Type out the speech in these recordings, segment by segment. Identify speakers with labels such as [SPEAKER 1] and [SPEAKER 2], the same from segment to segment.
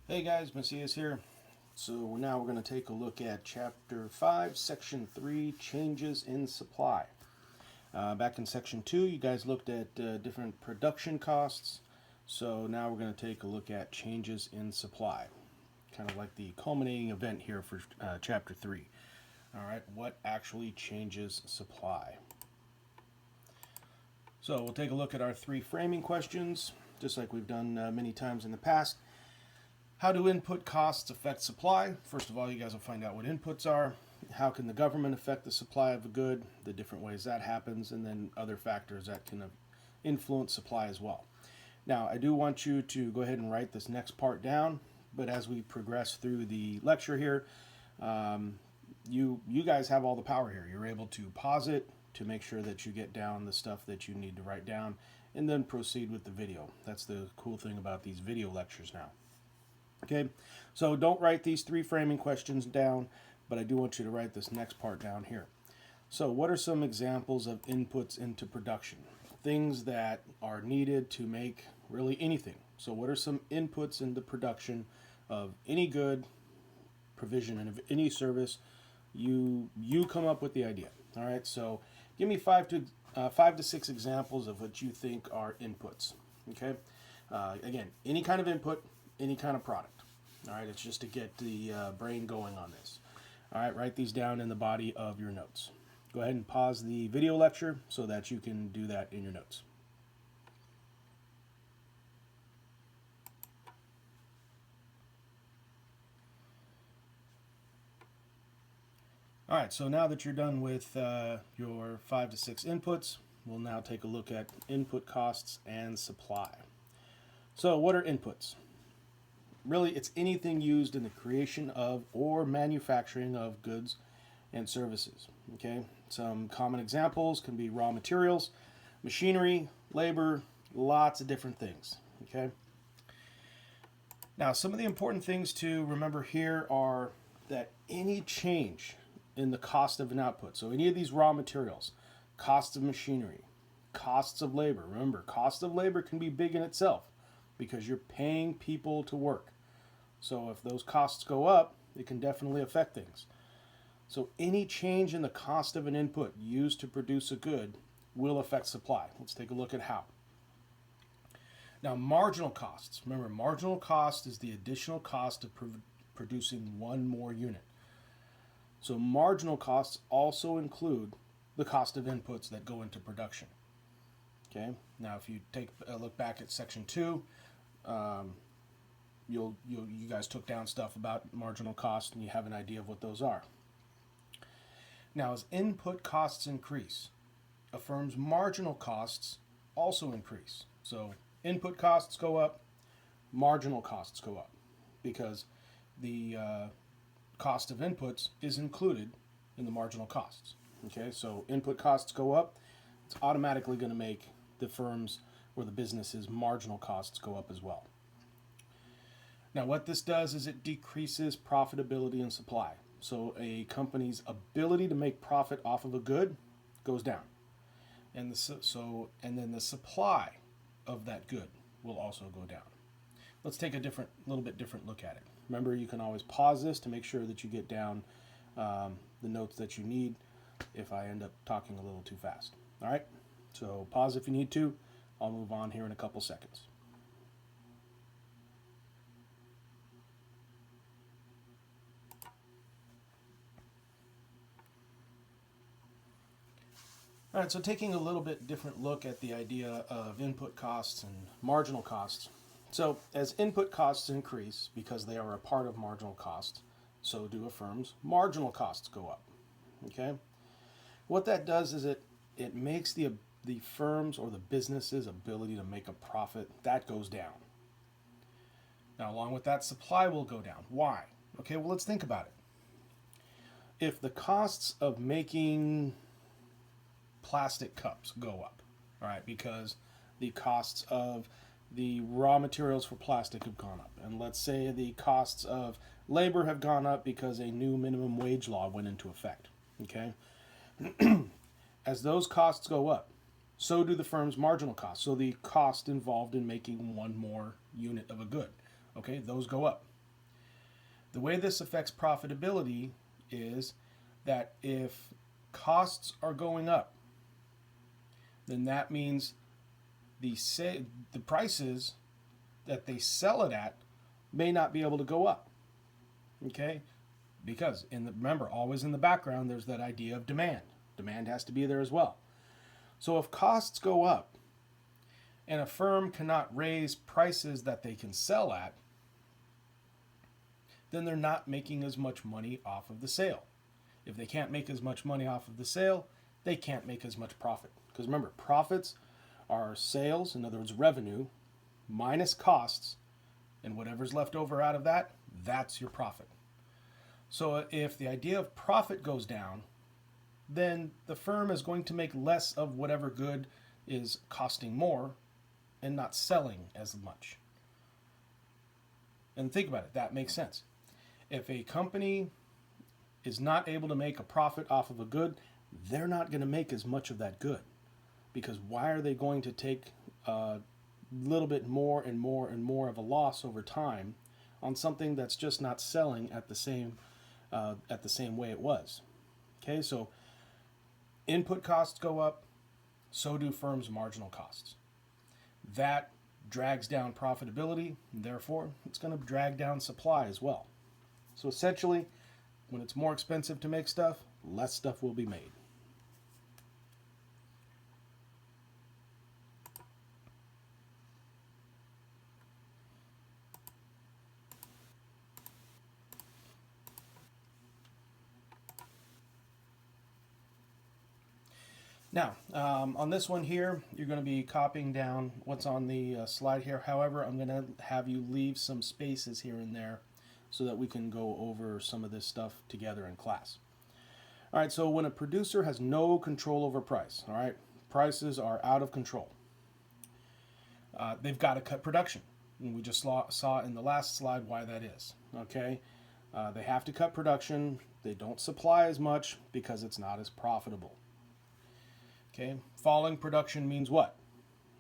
[SPEAKER 1] Hey guys, Macias here. So now we're going to take a look at Chapter 5, Section 3, Changes in Supply. Back in Section 2, you guys looked at different production costs. So now we're going to take a look at changes in supply. Kind of like the culminating event here for Chapter 3. Alright, what actually changes supply? So we'll take a look at our three framing questions, just like we've done many times in the past. How do input costs affect supply? First of all, you guys will find out what inputs are. How can the government affect the supply of a good? The different ways that happens, and then other factors that can influence supply as well. Now, I do want you to go ahead and write this next part down, but as we progress through the lecture here, you guys have all the power here. You're able to pause it to make sure that you get down the stuff that you need to write down, and then proceed with the video. That's the cool thing about these video lectures now. Okay, so don't write these three framing questions down, but I do want you to write this next part down here. So what are some examples of inputs into production? Things that are needed to make really anything. So what are some inputs into production of any good, provision of any service? You come up with the idea. All right, so give me five to six examples of what you think are inputs. Okay, again, any kind of input, any kind of product. All right, it's just to get the brain going on this. All right, write these down in the body of your notes. Go ahead and pause the video lecture so that you can do that in your notes. All right, so now that you're done with your 5 to 6 inputs, we'll now take a look at input costs and supply. So what are inputs? Really, it's anything used in the creation of or manufacturing of goods and services. Okay, some common examples can be raw materials, machinery, labor, lots of different things. Okay, now some of the important things to remember here are that any change in the cost of an output, so any of these raw materials, costs of machinery, costs of labor. Remember, cost of labor can be big in itself, because you're paying people to work. So if those costs go up, it can definitely affect things. So any change in the cost of an input used to produce a good will affect supply. Let's take a look at how. Now, marginal costs. Remember, marginal cost is the additional cost of producing one more unit. So marginal costs also include the cost of inputs that go into production. Okay. Now, if you take a look back at Section 2, you guys took down stuff about marginal cost, and you have an idea of what those are. Now, as input costs increase, a firm's marginal costs also increase. So input costs go up, marginal costs go up, because the cost of inputs is included in the marginal costs. Okay, so input costs go up, it's automatically going to make the firm's or the business's marginal costs go up as well. Now, what this does is it decreases profitability and supply. So a company's ability to make profit off of a good goes down, and then the supply of that good will also go down. Let's take a little bit different look at it. Remember, you can always pause this to make sure that you get down the notes that you need if I end up talking a little too fast. All right, so pause if you need to. I'll move on here in a couple seconds. All right, so taking a little bit different look at the idea of input costs and marginal costs. So as input costs increase, because they are a part of marginal costs, so do a firm's marginal costs go up. Okay? What that does is it makes the firm's or the business's ability to make a profit, that goes down. Now, along with that, supply will go down. Why? Okay, well, let's think about it. If the costs of making plastic cups go up, all right, because the costs of the raw materials for plastic have gone up, and let's say the costs of labor have gone up because a new minimum wage law went into effect. Okay, as those costs go up, so do the firm's marginal costs. So the cost involved in making one more unit of a good, okay, those go up. The way this affects profitability is that if costs are going up, then that means the prices that they sell it at may not be able to go up. Okay? Because remember, always in the background, there's that idea of demand. Demand has to be there as well. So if costs go up and a firm cannot raise prices that they can sell at, then they're not making as much money off of the sale. If they can't make as much money off of the sale, they can't make as much profit. Because remember, profits are sales, in other words, revenue, minus costs, and whatever's left over out of that, that's your profit. So if the idea of profit goes down, then the firm is going to make less of whatever good is costing more and not selling as much. And think about it, that makes sense. If a company is not able to make a profit off of a good, they're not going to make as much of that good. Because why are they going to take a little bit more and more and more of a loss over time on something that's just not selling at the same way it was? Okay, so input costs go up, so do firms' marginal costs. That drags down profitability, and therefore it's going to drag down supply as well. So essentially, when it's more expensive to make stuff, less stuff will be made. Now, on this one here, you're going to be copying down what's on the slide here. However, I'm going to have you leave some spaces here and there so that we can go over some of this stuff together in class. All right, so when a producer has no control over price, all right, prices are out of control. They've got to cut production. And we just saw in the last slide why that is, okay? They have to cut production. They don't supply as much because it's not as profitable. Okay, falling production means what?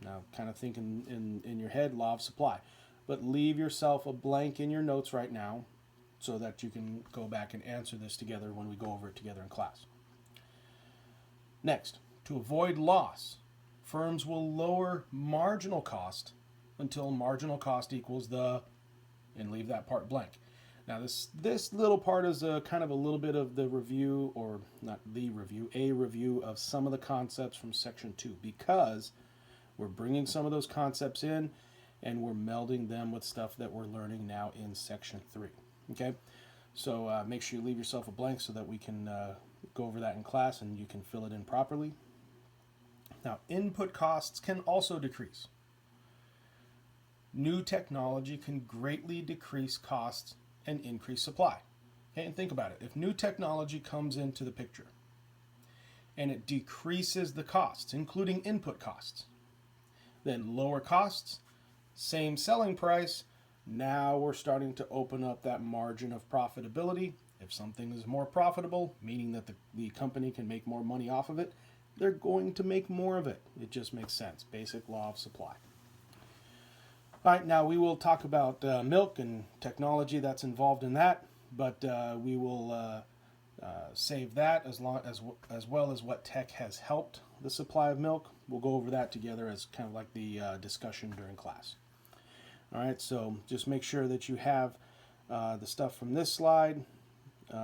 [SPEAKER 1] Now, kind of think in your head, law of supply. But leave yourself a blank in your notes right now so that you can go back and answer this together when we go over it together in class. Next, to avoid loss, firms will lower marginal cost until marginal cost equals and leave that part blank. Now, this little part is kind of a little bit of the review, or not the review, a review of some of the concepts from Section 2, because we're bringing some of those concepts in and we're melding them with stuff that we're learning now in Section 3. Okay? So make sure you leave yourself a blank so that we can go over that in class and you can fill it in properly. Now, input costs can also decrease. New technology can greatly decrease costs and increase supply. Okay, and think about it. If new technology comes into the picture and it decreases the costs, including input costs, then lower costs, same selling price, now we're starting to open up that margin of profitability. If something is more profitable, meaning that the company can make more money off of it, they're going to make more of it. It just makes sense. Basic law of supply. All right, now we will talk about milk and technology that's involved in that, but we will save that as well as what tech has helped the supply of milk. We'll go over that together as kind of like the discussion during class. All right, so just make sure that you have the stuff from this slide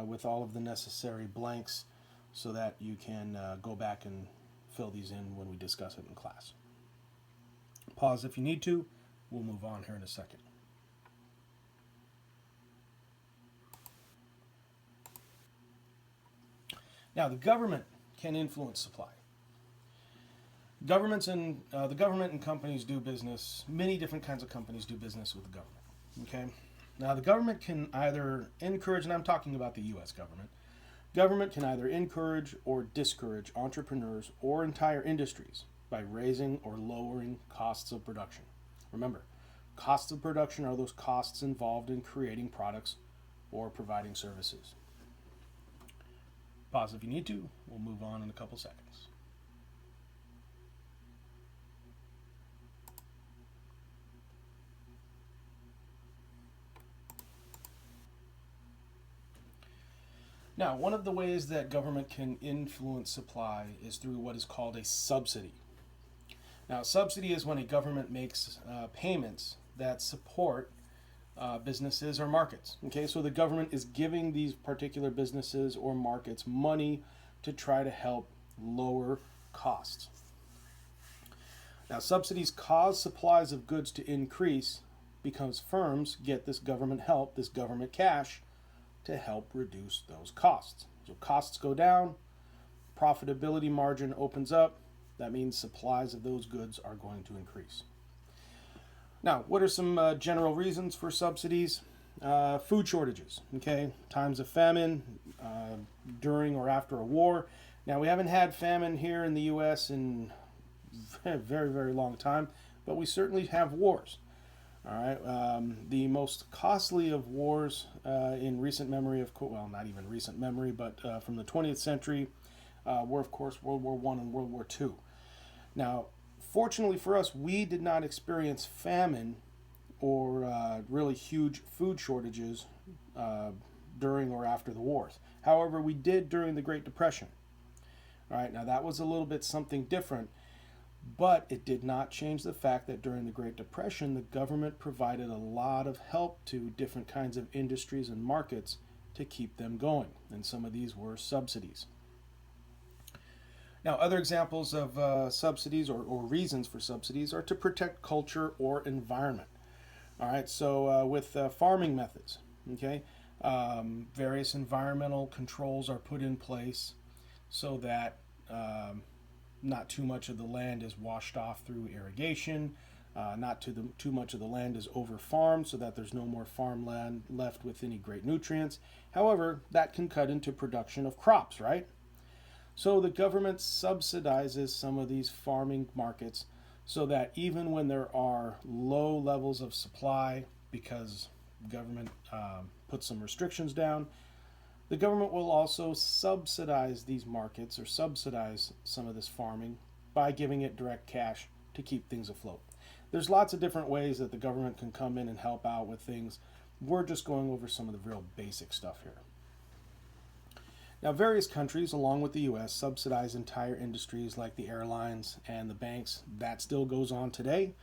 [SPEAKER 1] with all of the necessary blanks so that you can go back and fill these in when we discuss it in class. Pause if you need to. We'll move on here in a second. Now, the government can influence supply. The government and companies do business. Many different kinds of companies do business with the government. Okay. Now, the government can either encourage, and I'm talking about the U.S. government. Government can either encourage or discourage entrepreneurs or entire industries by raising or lowering costs of production. Remember, costs of production are those costs involved in creating products or providing services. Pause if you need to. We'll move on in a couple seconds. Now, one of the ways that government can influence supply is through what is called a subsidy. Now, a subsidy is when a government makes payments that support businesses or markets. Okay, so the government is giving these particular businesses or markets money to try to help lower costs. Now, subsidies cause supplies of goods to increase because firms get this government help, this government cash, to help reduce those costs. So costs go down, profitability margin opens up. That means supplies of those goods are going to increase. Now, what are some general reasons for subsidies? Food shortages, okay? Times of famine, during or after a war. Now, we haven't had famine here in the U.S. in a very, very long time, but we certainly have wars. All right. The most costly of wars in recent memory, well, not even recent memory, but from the 20th century, were, of course, World War I and World War II. Now, fortunately for us, we did not experience famine or really huge food shortages during or after the wars. However, we did during the Great Depression. All right. Now, that was a little bit something different. But it did not change the fact that during the Great Depression, the government provided a lot of help to different kinds of industries and markets to keep them going. And some of these were subsidies. Now, other examples of subsidies or reasons for subsidies are to protect culture or environment. All right, so with farming methods, okay, various environmental controls are put in place so that not too much of the land is washed off through irrigation. Not too much of the land is over-farmed so that there's no more farmland left with any great nutrients. However, that can cut into production of crops, right? So the government subsidizes some of these farming markets so that even when there are low levels of supply because government puts some restrictions down, the government will also subsidize these markets or subsidize some of this farming by giving it direct cash to keep things afloat. There's lots of different ways that the government can come in and help out with things. We're just going over some of the real basic stuff here. Now, various countries, along with the U.S., subsidize entire industries like the airlines and the banks. That still goes on today.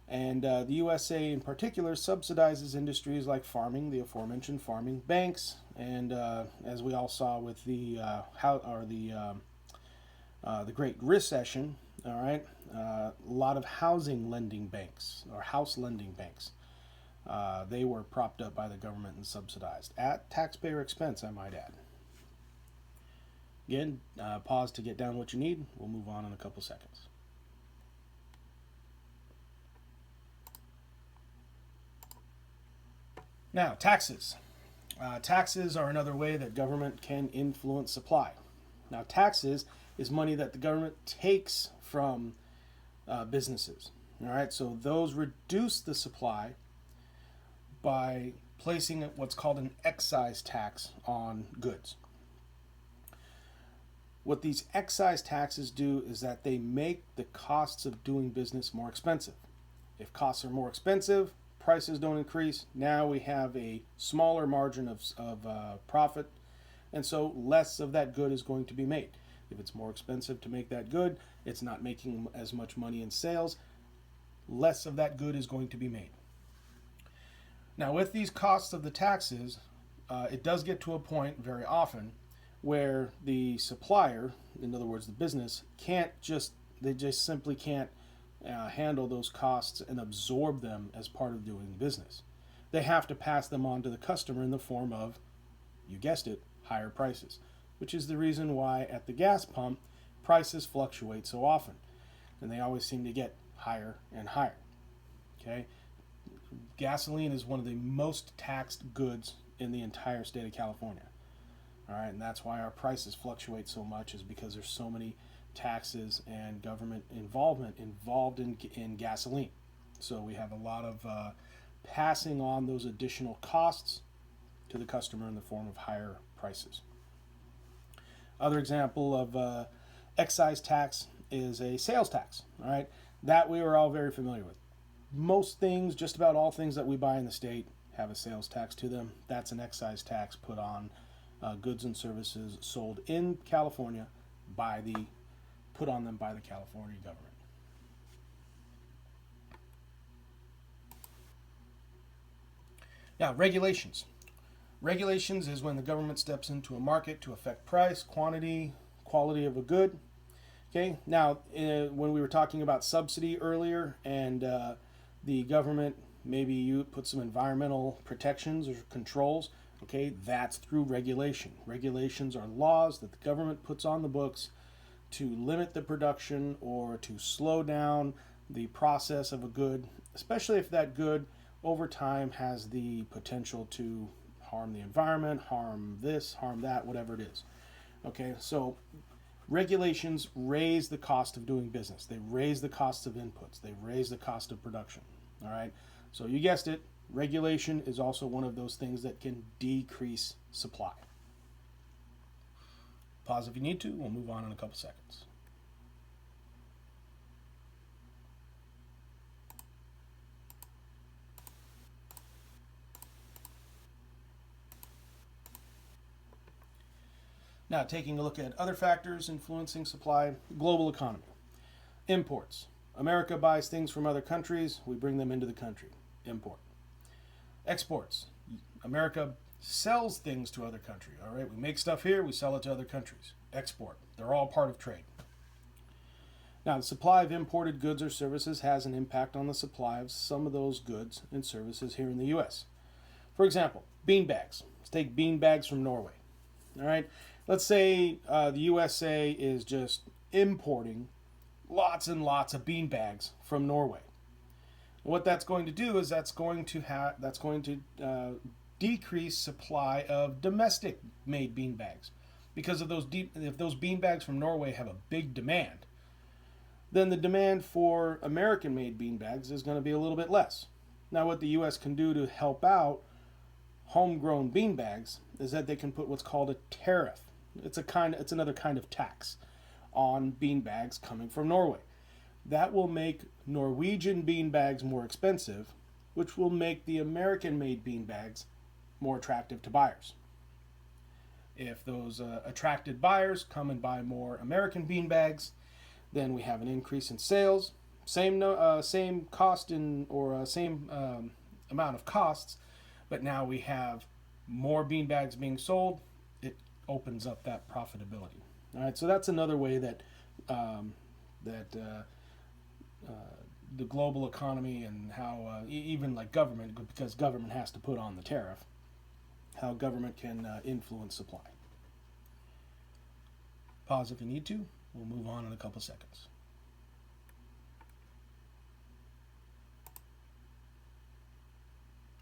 [SPEAKER 1] And the USA in particular subsidizes industries like farming, the aforementioned farming, banks, and as we all saw with the Great Recession, all right, a lot of housing lending banks or house lending banks, they were propped up by the government and subsidized at taxpayer expense, I might add. Again, pause to get down what you need. We'll move on in a couple seconds. Now, taxes. Taxes are another way that government can influence supply. Now, taxes is money that the government takes from businesses. All right, so those reduce the supply by placing what's called an excise tax on goods. What these excise taxes do is that they make the costs of doing business more expensive. If costs are more expensive, prices don't increase. Now we have a smaller margin of profit, and so less of that good is going to be made. If it's more expensive to make that good, it's not making as much money in sales. Less of that good is going to be made. Now, with these costs of the taxes, it does get to a point very often where the supplier, in other words, the business, they just simply can't handle those costs and absorb them as part of doing business. They have to pass them on to the customer in the form of, you guessed it, higher prices, which is the reason why at the gas pump prices fluctuate so often, and they always seem to get higher and higher. Okay, gasoline is one of the most taxed goods in the entire state of California. All right, and that's why our prices fluctuate so much, is because there's so many taxes and government involved in gasoline. So we have a lot of passing on those additional costs to the customer in the form of higher prices. Other example of excise tax is a sales tax. All right, that we are all very familiar with. Most things, just about all things that we buy in the state, have a sales tax to them. That's an excise tax put on goods and services sold in California put on them by the California government. Now, regulations. Regulations is when the government steps into a market to affect price, quantity, quality of a good. Okay, now when we were talking about subsidy earlier and the government, maybe you put some environmental protections or controls, okay, that's through regulation. Regulations are laws that the government puts on the books to limit the production or to slow down the process of a good, especially if that good over time has the potential to harm the environment, harm this, harm that, whatever it is. Okay, so regulations raise the cost of doing business. They raise the cost of inputs. They raise the cost of production. All right, so you guessed it, regulation is also one of those things that can decrease supply. Pause if you need to. We'll move on in a couple seconds. Now, taking a look at other factors influencing supply, global economy. Imports. America buys things from other countries, we bring them into the country. Import. Exports. America sells things to other countries. All right, we make stuff here, we sell it to other countries. Export. They're all part of trade. Now, the supply of imported goods or services has an impact on the supply of some of those goods and services here in the U.S. For example, bean bags. Let's take bean bags from Norway. All right, let's say the USA is just importing lots and lots of bean bags from Norway. What that's going to do is that's going to decrease supply of domestic made bean bags, because of if those bean bags from Norway have a big demand, then the demand for American made bean bags is going to be a little bit less. Now, what the US can do to help out homegrown bean bags is that they can put what's called a tariff. It's another kind of tax on bean bags coming from Norway. That will make Norwegian bean bags more expensive, which will make the American made bean bags more attractive to buyers. If those attracted buyers come and buy more American bean bags, then we have an increase in sales, same cost same amount of costs, but now we have more bean bags being sold. It opens up that profitability. All right, so that's another way that the global economy and how even like government, because government has to put on the tariff, how government can influence supply. Pause if you need to. We'll move on in a couple seconds.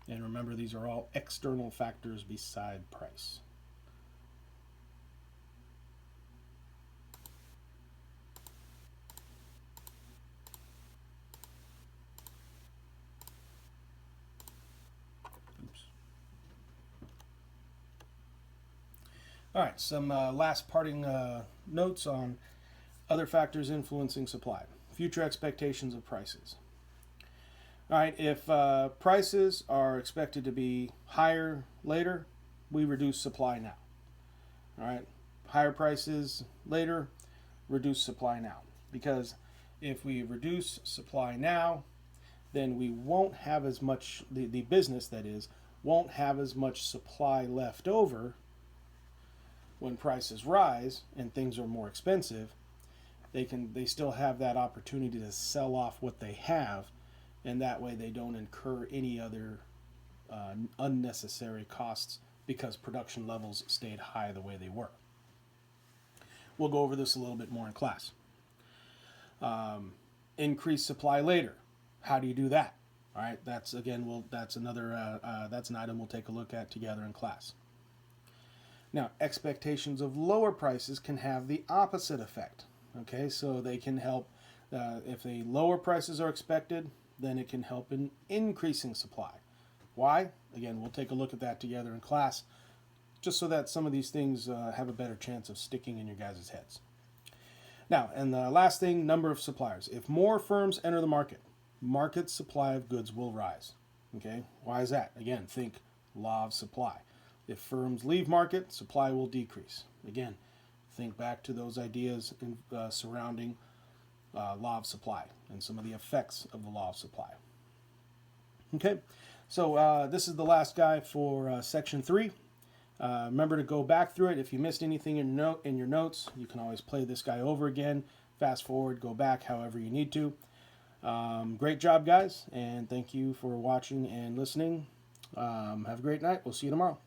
[SPEAKER 1] And remember, these are all external factors beside price. All right, some last parting notes on other factors influencing supply. Future expectations of prices. All right, if prices are expected to be higher later, we reduce supply now. All right, higher prices later, reduce supply now. Because if we reduce supply now, then we won't have as much, the business that is, won't have as much supply left over when prices rise and things are more expensive. They still have that opportunity to sell off what they have, and that way they don't incur any other unnecessary costs because production levels stayed high the way they were. We'll go over this a little bit more in class. Increase supply later. How do you do that? All right, that's an item we'll take a look at together in class. Now, expectations of lower prices can have the opposite effect. Okay, so they can help, if the lower prices are expected, then it can help in increasing supply. Why? Again, we'll take a look at that together in class, just so that some of these things have a better chance of sticking in your guys' heads. Now, and the last thing, number of suppliers. If more firms enter the market supply of goods will rise. Okay, why is that? Again, think law of supply. If firms leave market, supply will decrease. Again, think back to those ideas surrounding law of supply and some of the effects of the law of supply. Okay, so this is the last guy for section 3. Remember to go back through it. If you missed anything in your notes, you can always play this guy over again, fast forward, go back however you need to. Great job, guys, and thank you for watching and listening. Have a great night. We'll see you tomorrow.